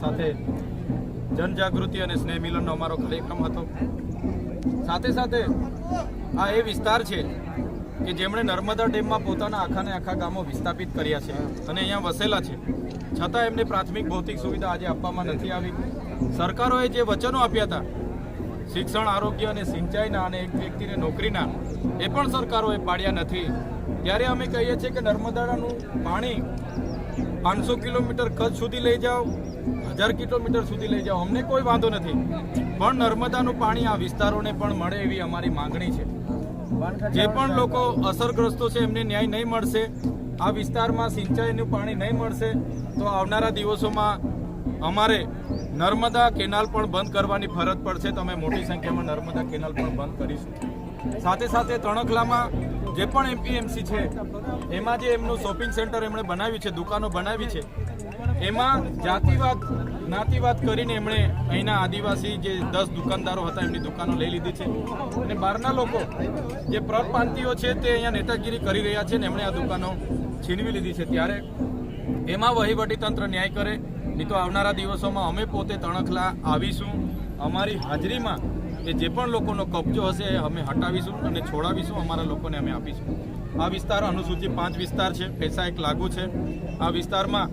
સાથે જનજાગૃતિ અને સ્નેહ મિલનનો અમારો કાર્યક્રમ હતો। સાથે સાથે આ એ વિસ્તાર છે કે જેમણે નર્મદા ડેમમાં પોતાના આખાને આખા ગામો વિસ્થાપિત કર્યા છે અને અહીંયા વસેલા છે, છતાં એમને પ્રાથમિક ભૌતિક સુવિધા આજે આપવામાં નથી આવી। સરકારોએ જે વચનો આપ્યા હતા શિક્ષણ, આરોગ્ય અને સિંચાઈના અને એક વ્યક્તિને નોકરીના, એ પણ સરકારોએ પાડ્યા નથી। ત્યારે અમે કહીએ છીએ કે નર્મદાનું પાણી 500 કિલોમીટર કચ્છ સુધી લઈ જાઓ, 1000 કિલોમીટર સુધી લઈ જાઓ, અમને કોઈ વાંધો નથી, પણ નર્મદાનું પાણી આ વિસ્તારોને પણ મળે એવી અમારી માંગણી છે। જે પણ લોકો અસરગ્રસ્તો છે એમને ન્યાય નહીં મળશે, આ વિસ્તારમાં સિંચાઈનું પાણી નહીં મળશે, તો આવનારા દિવસોમાં અમારે નર્મદા કેનાલ પણ બંધ કરવાની ફરજ પડશે। તો અમે મોટી સંખ્યામાં નર્મદા કેનાલ પણ બંધ કરીશું। સાથે સાથે તણખલામાં જે પણ એપીએમસી છે એમાં જે એમનું શોપિંગ સેન્ટર એમણે બનાવ્યું છે, દુકાનો બનાવી છે, એમાં જાતિવાદ જ્ઞાતિવાદ કરીને એમણે અહીંના આદિવાસી જે 10 દુકાનદારો હતા એમની દુકાનો લઈ લીધી છે અને બહારના લોકો જે પરપ્રાંતિયો છે તે અહીંયા નેતાગીરી કરી રહ્યા છે ને એમણે આ દુકાનો છીનવી લીધી છે। ત્યારે એમાં વહીવટીતંત્ર ન્યાય કરે, નહીં તો આવનારા દિવસોમાં અમે પોતે તણખલા આવીશું, અમારી હાજરીમાં કે જે પણ લોકોનો કબજો હશે અમે હટાવીશું અને છોડાવીશું, અમારા લોકોને અમે આપીશું। આ વિસ્તાર અનુસૂચિત 5 વિસ્તાર છે, પૈસા એક લાગુ છે। આ વિસ્તારમાં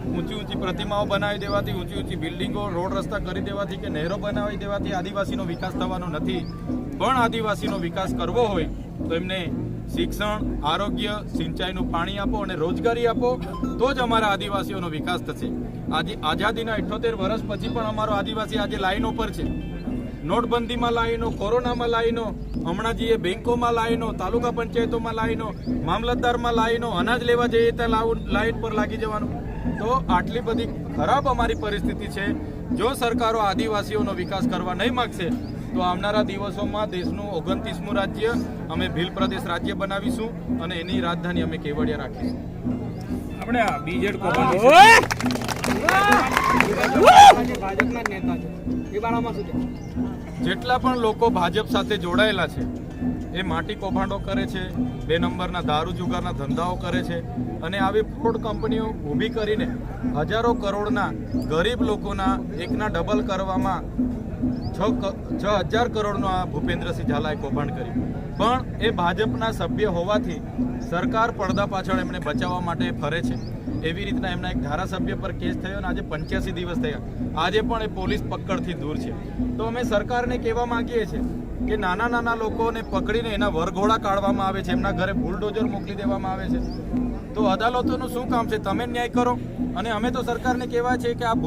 ઊંચી પ્રતિમાઓ બનાવી દેવાથી, ઊંચી બિલ્ડિંગો, રોડ રસ્તા કરી દેવાથી કે નહેરો બનાવી દેવાથી આદિવાસીનો વિકાસ થવાનો નથી, પણ આદિવાસીનો વિકાસ કરવો હોય તો એમને શિક્ષણ, આરોગ્ય, સિંચાઈનું પાણી આપો અને રોજગારી આપો, તો જ અમારા આદિવાસીઓનો વિકાસ થશે। આજે આઝાદીના 78 વર્ષ પછી પણ અમારો આદિવાસી આજે લાઈનો પર છે। નોટબંધીમાં લાઈનો, કોરોનામાં લાઈનો, હમણાં જઈએ બેંકોમાં લાઈનો, તાલુકા પંચાયતોમાં લાઈનો, મામલતદારમાં લાઈનો, અનાજ લેવા જઈએ ત્યાં લાઈન પર લાગી જવાનું। તો આટલી બધી ખરાબ અમારી પરિસ્થિતિ છે। જો સરકારો આદિવાસીઓનો વિકાસ કરવા નહીં માગશે તો આવનારા દિવસોમાં દેશનું 29મું રાજ્ય અમે ભીલ પ્રદેશ રાજ્ય બનાવીશું અને એની રાજધાની અમે કેવડિયા રાખીશું। આપણે બીજેડ કોભાંડો જેટલા પણ લોકો ભાજપ સાથે જોડાયેલા છે એ માટી કૌભાંડો કરે છે, 2 નંબરના દારૂ જુગારના ધંધાઓ કરે છે અને આવી ફ્રોડ કંપનીઓ ઊભી કરીને હજારો કરોડના ગરીબ લોકોના એકના ડબલ કરવામાં 6000 કરોડનો આ ભૂપેન્દ્રસિંહ ઝાલાએ કૌભાંડ કર્યું। પણ એ ભાજપના સભ્ય હોવાથી સરકાર પડદા પાછળ એમને બચાવવા માટે ફરે છે। એવી રીતના એમના એક ધારાસભ્ય પર કેસ થયો અને આજે 85 દિવસ થયા, આજે પણ એ પોલીસ પકડથી દૂર છે। તો અમે સરકારને કહેવા માંગીએ છીએ કે નાના લોકોને પકડીને એના વરઘોડા કાઢવામાં આવે છે, એમના ઘરે બુલડોઝર મોકલી દેવામાં આવે છે, તો અદાલતોનું શું કામ છે? તમે ન્યાય કરો। અને અમે તો સરકારને કહેવા છે કે આ